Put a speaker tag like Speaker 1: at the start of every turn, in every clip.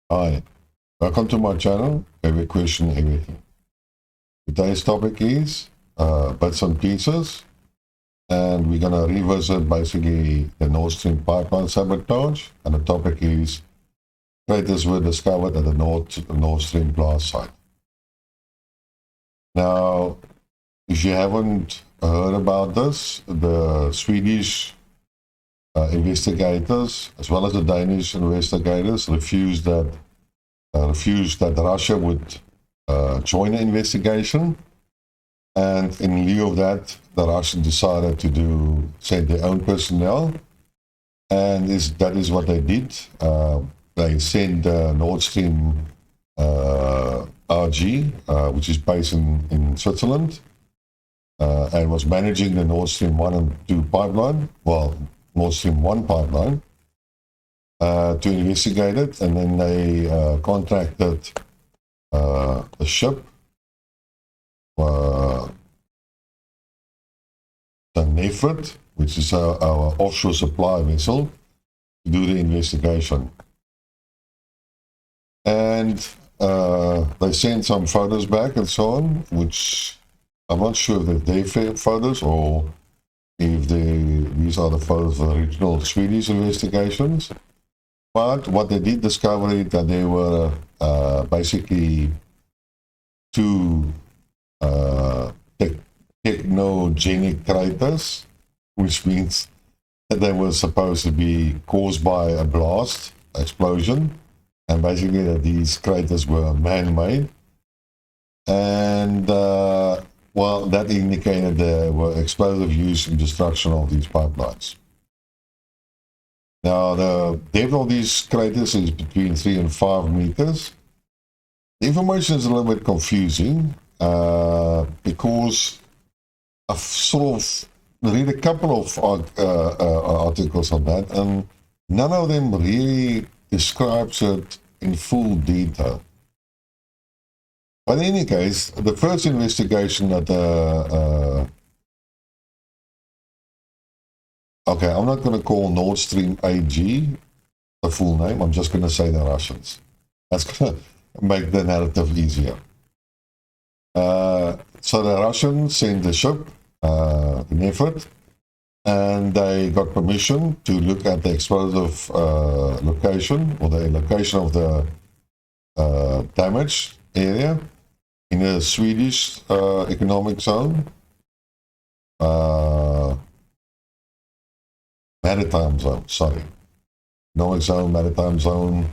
Speaker 1: Hi, welcome to my channel, Every Question Everything. Today's topic is bits and pieces, and we're going to revisit basically the Nord Stream pipeline sabotage, and the topic is craters were discovered at the Nord Stream blast site. Now, if you haven't heard about this, the Swedish investigators, as well as the Danish investigators, refused that Russia would join the investigation, and in lieu of that, the Russians decided to send their own personnel, and that is what they did. They sent Nord Stream RG, which is based in Switzerland, and was managing the Nord Stream 1 and 2 pipeline, Nord Stream 1 pipeline, to investigate it, and then they contracted a ship, the Nefrit, which is our offshore supply vessel, to do the investigation. And they sent some photos back and so on, which I'm not sure if they're their photos or if these are the photos of the original Swedish investigations. But what they did discover is that there were basically two technogenic craters, which means that they were supposed to be caused by a blast, explosion, and basically that these craters were man-made. And that indicated there were explosive use in destruction of these pipelines. Now, the depth of these craters is between 3 and 5 meters. The information is a little bit confusing because I've sort of read a couple of articles on that, and none of them really describes it in full detail. But in any case, the first investigation that okay, I'm not going to call Nord Stream AG the full name. I'm just going to say the Russians. That's going to make the narrative easier. So the Russians sent the ship, in effort, and they got permission to look at the explosive location, or the location of the damaged area in a Swedish economic zone. Maritime zone, sorry. Economic zone, maritime zone,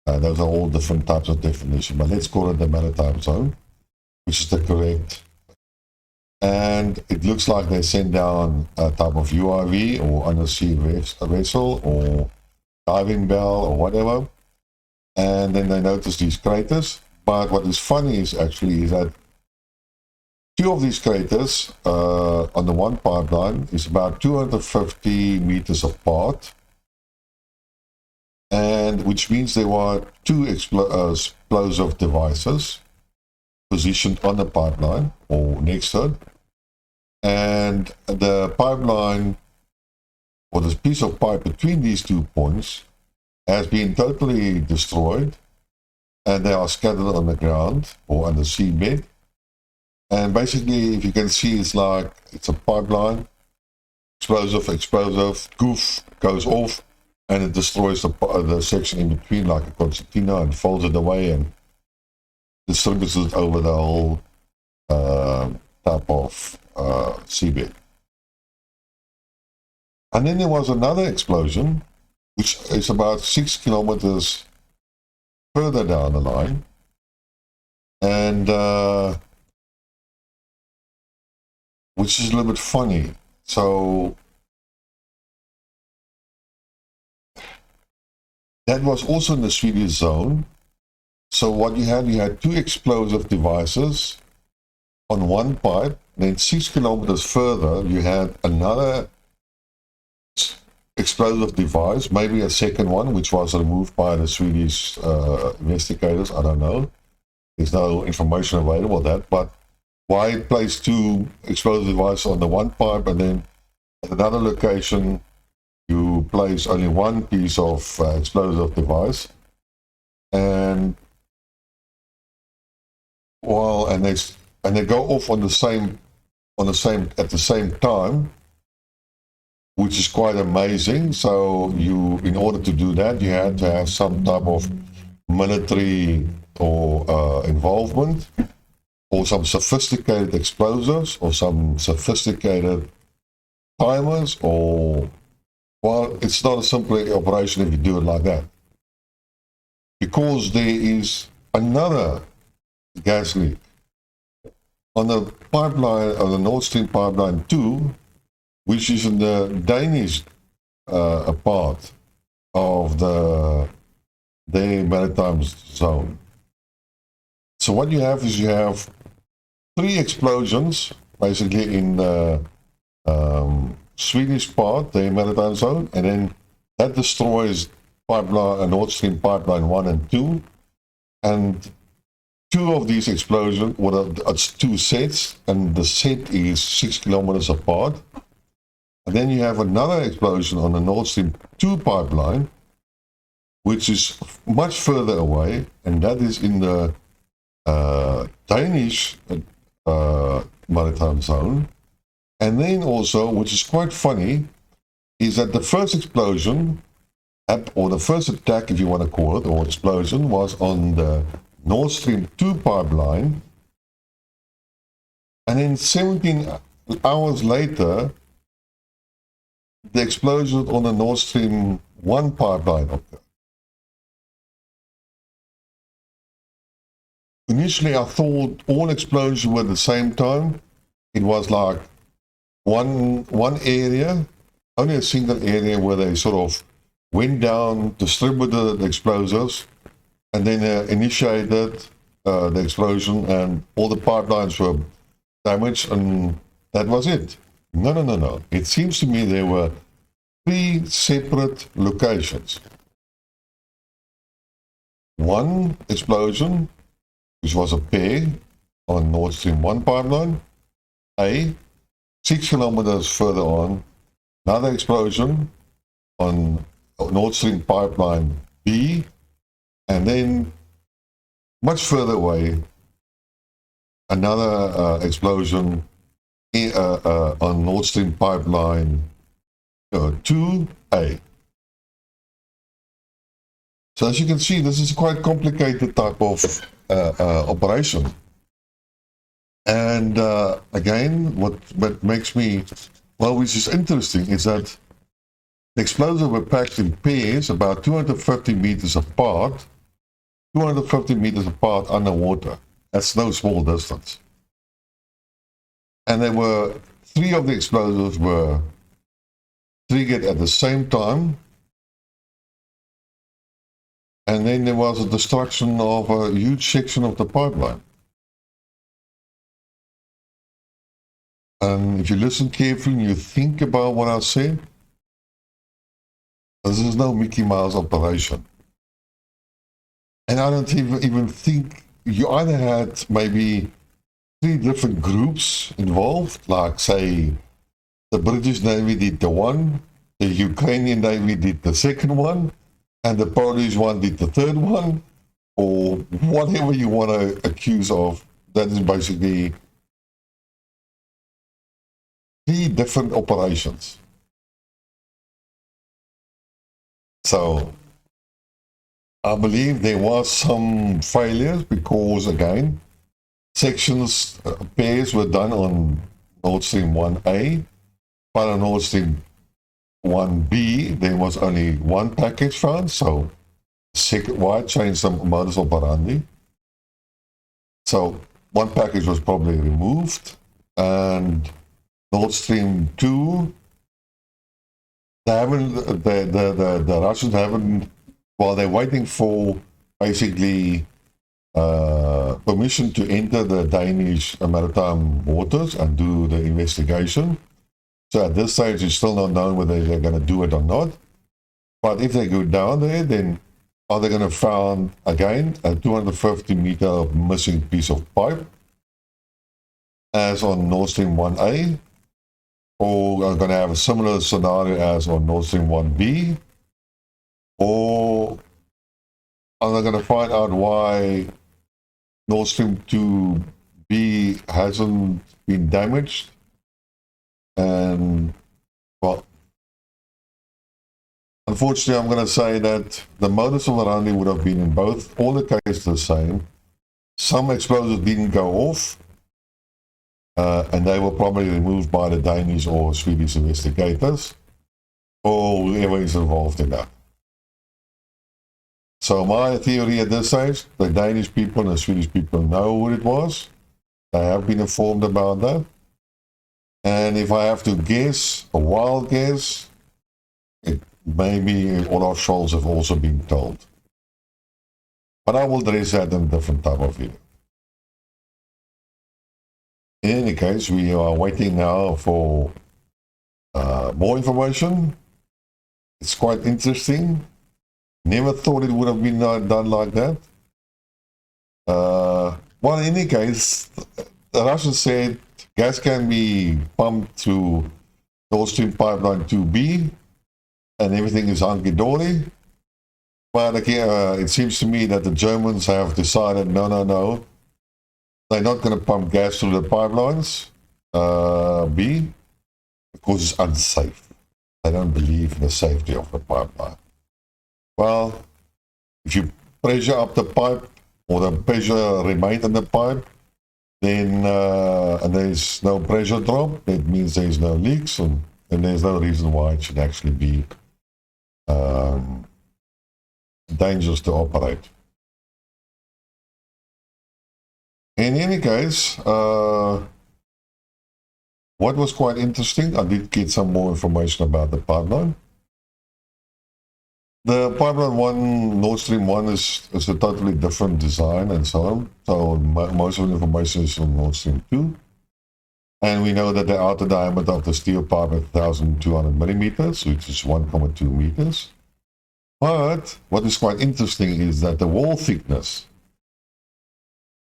Speaker 1: those are all different types of definition, but let's call it the maritime zone, which is the correct. And it looks like they sent down a type of UIV or undersea vessel or diving bell or whatever, and then they noticed these craters. But what is funny is that two of these craters on the one pipeline is about 250 meters apart, and which means there were two explosive devices positioned on the pipeline or next to it, and the pipeline, or this piece of pipe between these 2 points, has been totally destroyed, and they are scattered on the ground or on the seabed. And basically, if you can see, it's a pipeline, explosive, goof, goes off, and it destroys the section in between like a concertina and folds it away and distributes it over the whole type of seabed. And then there was another explosion, which is about 6 kilometers further down the line, and which is a little bit funny. So that was also in the Swedish zone. So what you had two explosive devices on one pipe. Then 6 kilometers further, you had another explosive device, maybe a second one, which was removed by the Swedish investigators. I don't know. There's no information available on that. But why place two explosive devices on the one pipe, and then at another location you place only one piece of explosive device? and well, and they go off at the same time, which is quite amazing. So in order to do that, you had to have some type of military or involvement, or some sophisticated explosives, or some sophisticated timers, or, well, it's not a simple operation if you do it like that. Because there is another gas leak on the pipeline, on the Nord Stream pipeline 2, which is in the Danish part of the maritime zone. So what you have is you have 3 explosions, basically in the Swedish part, the maritime zone, and then that destroys pipeline, Nord Stream pipeline 1 and 2, and 2 of these explosions, it's 2 sets, and the set is 6 kilometers apart. And then you have another explosion on the Nord Stream 2 pipeline, which is much further away, and that is in the Danish maritime zone. And then also, which is quite funny, is that the first explosion, or the first attack, if you want to call it, or explosion, was on the Nord Stream 2 pipeline. And then 17 hours later, the explosion on the Nord Stream 1 pipeline occurred. Initially, I thought all explosions were at the same time. It was like one area, only a single area where they sort of went down, distributed the explosives, and then initiated the explosion, and all the pipelines were damaged, and that was it. No. It seems to me there were 3 separate locations. One explosion, which was a pair on Nord Stream 1 pipeline, A. 6 kilometers further on, another explosion on Nord Stream pipeline B, and then much further away, another explosion on Nord Stream pipeline 2A. So as you can see, this is a quite complicated type of operation. And again, what makes me, well, which is interesting, is that the explosives were packed in pairs about 250 meters apart, underwater. That's no small distance. And there were 3 of the explosives were triggered at the same time. And then there was a destruction of a huge section of the pipeline. And if you listen carefully and you think about what I said, this is no Mickey Mouse operation. And I don't even think, you either had maybe 3 different groups involved, like say the British Navy did the one, the Ukrainian Navy did the second one, and the Polish one did the third one, or whatever you want to accuse of. That is basically 3 different operations. So I believe there was some failures because, again, sections, pairs were done on Nord Stream 1A, but on Nord Stream 1B, there was only 1 package found, so why change the modus operandi? So 1 package was probably removed, and Nord Stream 2, the Russians haven't, while they're waiting for basically permission to enter the Danish maritime waters and do the investigation. So at this stage, it's still not known whether they're going to do it or not. But if they go down there, then are they going to find, again, a 250-meter missing piece of pipe, as on Nord Stream 1A? Or are going to have a similar scenario as on Nord Stream 1B? Or I'm going to find out why Nord Stream 2B hasn't been damaged. And, well, unfortunately, I'm going to say that the modus operandi would have been in both, all the cases the same. Some explosives didn't go off, and they were probably removed by the Danish or Swedish investigators, or whoever is involved in that. So my theory at this stage, the Danish people and the Swedish people know what it was. They have been informed about that. And if I have to guess, a wild guess, it maybe Olaf Scholz have also been told. But I will address that in a different type of video. In any case, we are waiting now for more information. It's quite interesting. Never thought it would have been done like that. Well, in any case, the Russians said gas can be pumped through Nord Stream Pipeline 2B, and everything is hunky-dory. But again, it seems to me that the Germans have decided, no. They're not going to pump gas through the pipelines, B, because it's unsafe. They don't believe in the safety of the pipeline. Well, if you pressure up the pipe, or the pressure remains in the pipe, then and there's no pressure drop, that means there's no leaks, and there's no reason why it should actually be dangerous to operate. In any case, what was quite interesting, I did get some more information about the pipeline. The pipeline 1, Nord Stream 1 is a totally different design and so on. So most of the information is on Nord Stream 2. And we know that the outer diameter of the steel pipe is 1,200 millimeters, which is 1.2 meters. But what is quite interesting is that the wall thickness,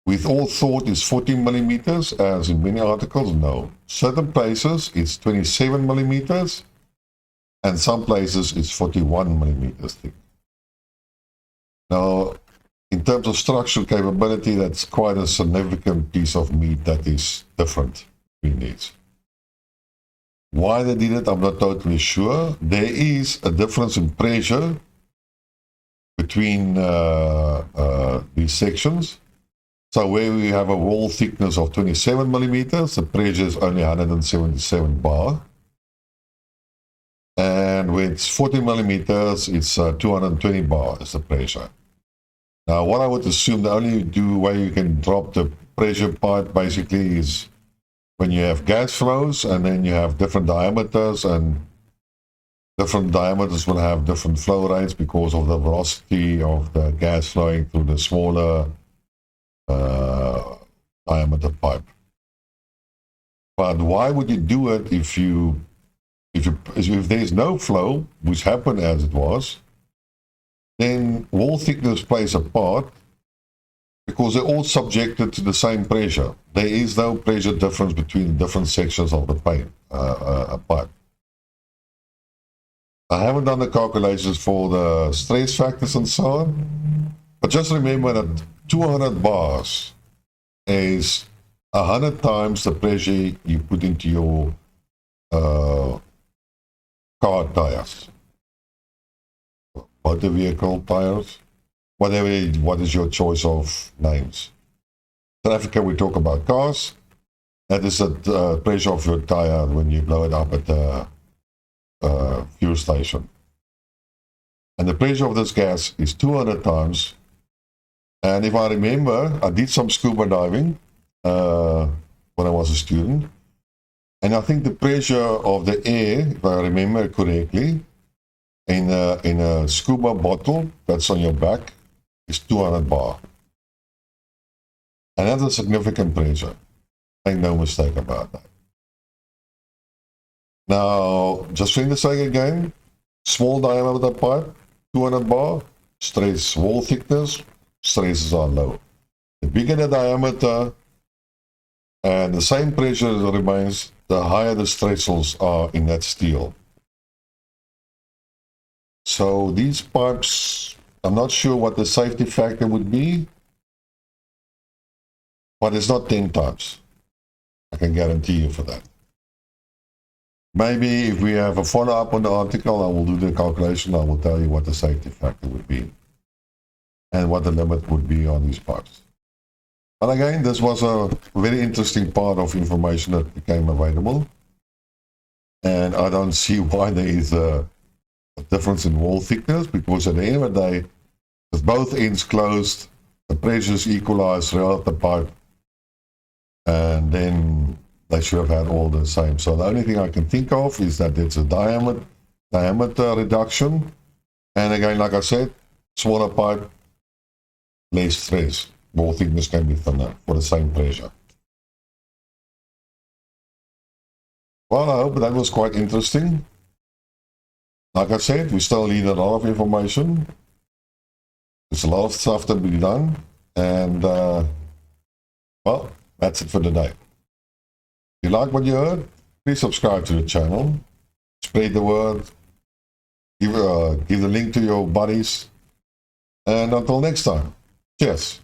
Speaker 1: we all thought is 14 millimeters, as in many articles. No. Certain places it's 27 millimeters, and some places it's 41 millimeters thick. Now, in terms of structural capability, that's quite a significant piece of meat that is different between these. Why they did it, I'm not totally sure. There is a difference in pressure between these sections. So where we have a wall thickness of 27 millimeters, the pressure is only 177 bar. And with 40 millimeters, it's 220 bar is the pressure. Now, what I would assume the only way you can drop the pressure pipe basically is when you have gas flows, and then you have different diameters, and different diameters will have different flow rates because of the velocity of the gas flowing through the smaller diameter pipe. But why would you do it if there's no flow, which happened as it was? Then wall thickness plays a part because they're all subjected to the same pressure. There is no pressure difference between different sections of the pipe. I haven't done the calculations for the stress factors and so on, but just remember that 200 bars is 100 times the pressure you put into your car tires, motor vehicle tires, what is your choice of names. In Africa, we talk about cars. That is the pressure of your tire when you blow it up at the fuel station. And the pressure of this gas is 200 times. And if I remember, I did some scuba diving when I was a student. And I think the pressure of the air, if I remember correctly, in a scuba bottle that's on your back is 200 bar. And that's a significant pressure. Make no mistake about that. Now, just for the sake again, small diameter pipe, 200 bar, stress wall thickness, stresses are low. The bigger the diameter and the same pressure remains, the higher the stressors are in that steel. So these pipes I'm not sure what the safety factor would be, but it's not 10 times. I can guarantee you for that. Maybe if we have a follow-up on the article, I will do the calculation. I will tell you what the safety factor would be and what the limit would be on these pipes. But again, this was a very interesting part of information that became available. And I don't see why there is a difference in wall thickness, because at the end of the day, with both ends closed, the pressures equalized throughout the pipe, and then they should have had all the same. So the only thing I can think of is that it's a diameter reduction. And again, like I said, smaller pipe, less stress. Wall thickness can be thinner for the same pressure. Well, I hope that was quite interesting. Like I said, we still need a lot of information. There's a lot of stuff to be done. And, well, that's it for today. If you like what you heard, please subscribe to the channel. Spread the word. Give the link to your buddies. And until next time, cheers.